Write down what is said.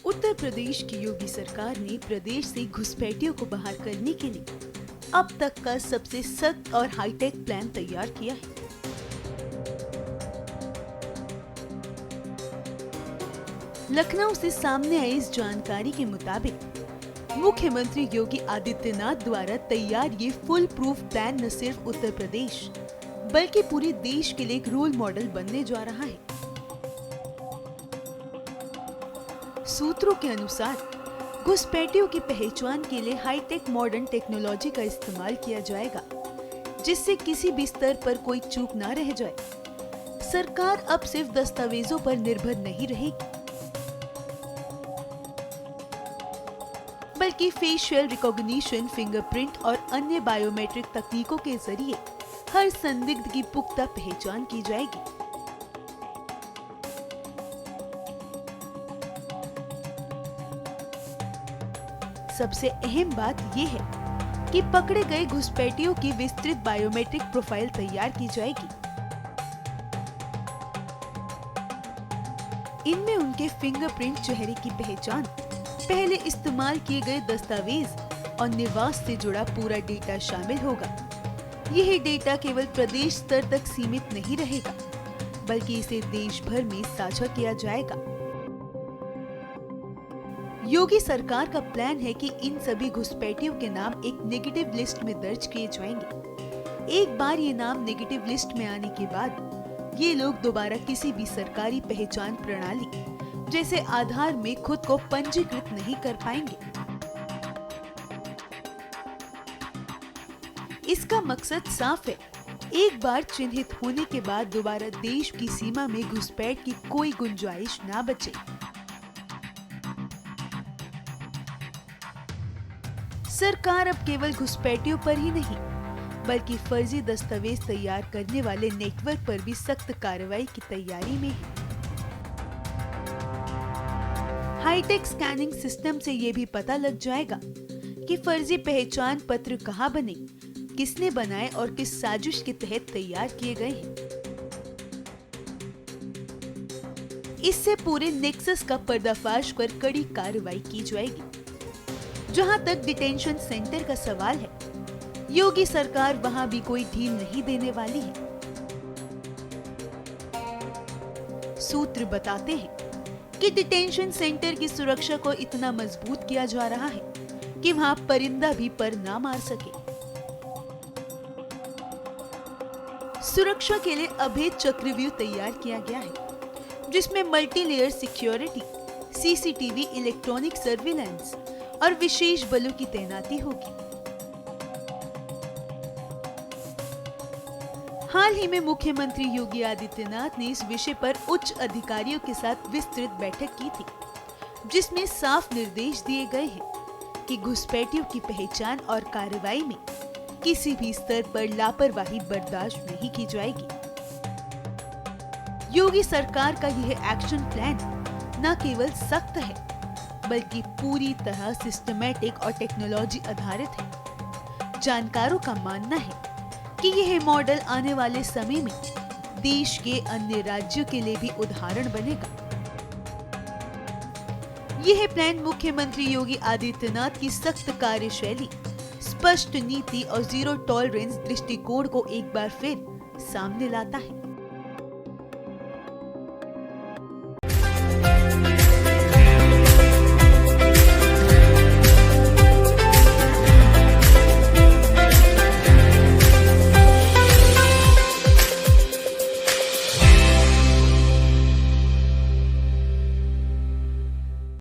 उत्तर प्रदेश की योगी सरकार ने प्रदेश से घुसपैठियों को बाहर करने के लिए अब तक का सबसे सख्त और हाईटेक प्लान तैयार किया है। लखनऊ से सामने आई इस जानकारी के मुताबिक मुख्यमंत्री योगी आदित्यनाथ द्वारा तैयार ये फुल प्रूफ प्लान न सिर्फ उत्तर प्रदेश बल्कि पूरे देश के लिए एक रोल मॉडल बनने जा रहा है। सूत्रों के अनुसार घुसपैठियों की पहचान के लिए हाईटेक मॉडर्न टेक्नोलॉजी का इस्तेमाल किया जाएगा, जिससे किसी भी स्तर पर कोई चूक न रह जाए। सरकार अब सिर्फ दस्तावेजों पर निर्भर नहीं रहेगी, बल्कि फेशियल रिकॉग्निशन, फिंगरप्रिंट और अन्य बायोमेट्रिक तकनीकों के जरिए हर संदिग्ध की पुख्ता पहचान की जाएगी। सबसे अहम बात ये है कि पकड़े गए घुसपैठियों की विस्तृत बायोमेट्रिक प्रोफाइल तैयार की जाएगी। इनमें उनके फिंगरप्रिंट, चेहरे की पहचान, पहले इस्तेमाल किए गए दस्तावेज और निवास से जुड़ा पूरा डेटा शामिल होगा। यह डेटा केवल प्रदेश स्तर तक सीमित नहीं रहेगा, बल्कि इसे देश भर में साझा किया जाएगा। योगी सरकार का प्लान है कि इन सभी घुसपैठियों के नाम एक नेगेटिव लिस्ट में दर्ज किए जाएंगे। एक बार ये नाम नेगेटिव लिस्ट में आने के बाद ये लोग दोबारा किसी भी सरकारी पहचान प्रणाली जैसे आधार में खुद को पंजीकृत नहीं कर पाएंगे। इसका मकसद साफ है, एक बार चिन्हित होने के बाद दोबारा देश की सीमा में घुसपैठ की कोई गुंजाइश ना बचे। सरकार अब केवल घुसपैठियों पर ही नहीं, बल्कि फर्जी दस्तावेज तैयार करने वाले नेटवर्क पर भी सख्त कार्रवाई की तैयारी में है। हाईटेक स्कैनिंग सिस्टम से ये भी पता लग जाएगा कि फर्जी पहचान पत्र कहाँ बने, किसने बनाए और किस साजिश के तहत तैयार किए गए हैं। इससे पूरे नेक्सस का पर्दाफाश कर कड़ी कार्रवाई की जाएगी। जहां तक डिटेंशन सेंटर का सवाल है, योगी सरकार वहां भी कोई ढील नहीं देने वाली है। सूत्र बताते हैं कि डिटेंशन सेंटर की सुरक्षा को इतना मजबूत किया जा रहा है कि वहां परिंदा भी पर ना मार सके। सुरक्षा के लिए अभेद चक्रव्यूह तैयार किया गया है, जिसमें multi layer security, CCTV, electronic surveillance और विशेष बलों की तैनाती होगी। हाल ही में मुख्यमंत्री योगी आदित्यनाथ ने इस विषय पर उच्च अधिकारियों के साथ विस्तृत बैठक की थी, जिसमें साफ निर्देश दिए गए हैं कि घुसपैठियों की पहचान और कार्रवाई में किसी भी स्तर पर लापरवाही बर्दाश्त नहीं की जाएगी। योगी सरकार का यह एक्शन प्लान न केवल सख्त है, बल्कि पूरी तरह सिस्टमैटिक और टेक्नोलॉजी आधारित है। जानकारों का मानना है कि यह मॉडल आने वाले समय में देश के अन्य राज्यों के लिए भी उदाहरण बनेगा। यह प्लान मुख्यमंत्री योगी आदित्यनाथ की सख्त कार्यशैली, स्पष्ट नीति और जीरो टॉलरेंस दृष्टिकोण को एक बार फिर सामने लाता है।